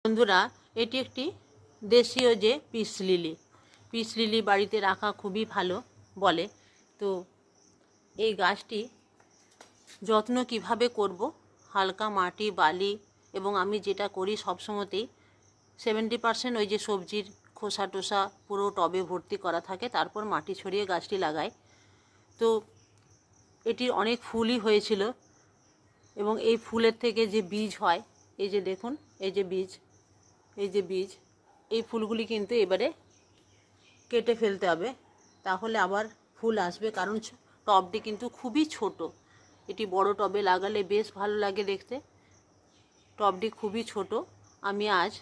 বন্ধুরা, এটি একটি দেশীয় যে পিস লিলি বাড়িতে রাখা খুবই ভালো বলে। তো এই গাছটি যত্ন কিভাবে করব, হালকা মাটি বালি এবং আমি যেটা করি সবসময়তেই 70% ওই যে সবজির খোসা টোসা পুরো টবে ভর্তি করা থাকে, তারপর মাটি ছড়িয়ে গাছটি লাগাই। তো এটির অনেক ফুলই হয়েছিল এবং এই ফুলের থেকে যে বীজ হয়, এই যে দেখুন, এই যে বীজ, এই ফুলগুলি কিন্তু এবারে কেটে ফেলতে হবে, তাহলে আবার ফুল আসবে। কারণ টবটি কিন্তু খুবই ছোট, এটি বড় টবে লাগালে বেশ ভালো লাগে দেখতে। টবটি খুবই ছোট। আমি আজ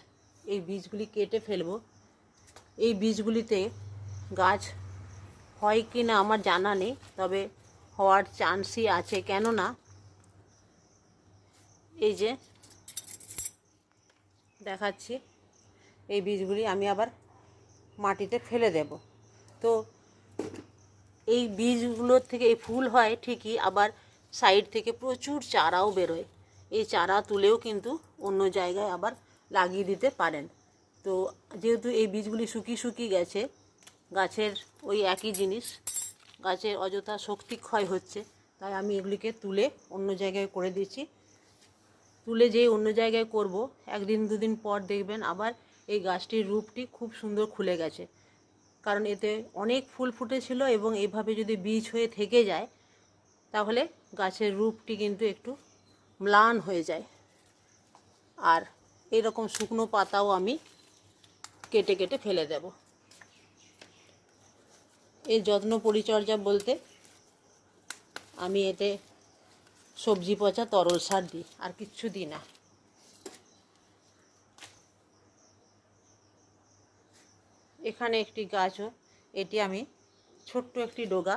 এই বীজগুলি কেটে ফেলব। এই বীজগুলিতে গাছ হয় কি না আমার জানা নেই, তবে হওয়ার চান্সই আছে। কেননা এই যে দেখাচ্ছি, এই বীজগুলি আমি আবার মাটিতে ফেলে দেব। তো এই বীজগুলোর থেকে এই ফুল হয় ঠিকই, আবার সাইড থেকে প্রচুর চারাও বেরোয়। এই চারা তুলেও কিন্তু অন্য জায়গায় আবার লাগিয়ে দিতে পারেন। তো যেহেতু এই বীজগুলি শুকিয়ে গেছে, গাছের ওই একই জিনিস, গাছের অযথা শক্তি ক্ষয় হচ্ছে, তাই আমি এগুলিকে তুলে অন্য জায়গায় করে দিচ্ছি। তুলে যেই অন্য জায়গায় করব, একদিন দুদিন পর দেখবেন আবার এই গাছটির রূপটি খুব সুন্দর খুলে গেছে। কারণ এতে অনেক ফুল ফুটেছিল এবং এইভাবে যদি বীজ হয়ে থেকে যায়, তাহলে গাছের রূপটি কিন্তু একটু ম্লান হয়ে যায়। আর এরকম শুকনো পাতাও আমি কেটে কেটে ফেলে দেব। এই যত্ন পরিচর্যা বলতে আমি এতে সবজি পচা তরল সার দিই, আর কিচ্ছু দিই না। এখানে একটি গাছও, এটি আমি ছোট্ট একটি ডগা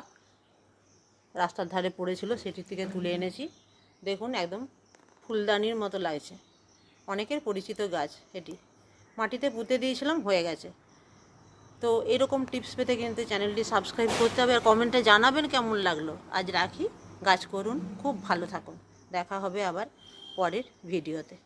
রাস্তার ধারে পড়েছিল, সেটি থেকে তুলে এনেছি। দেখুন, একদম ফুলদানির মতো লাগছে। অনেকের পরিচিত গাছ এটি, মাটিতে পুঁতে দিয়েছিলাম, হয়ে গেছে। তো এরকম টিপস পেতে কিন্তু চ্যানেলটি সাবস্ক্রাইব করতে হবে, আর কমেন্টে জানাবেন কেমন লাগলো। আজ রাখি, গাছ করুন, খুব ভালো থাকুন। দেখা হবে আবার পরের ভিডিওতে।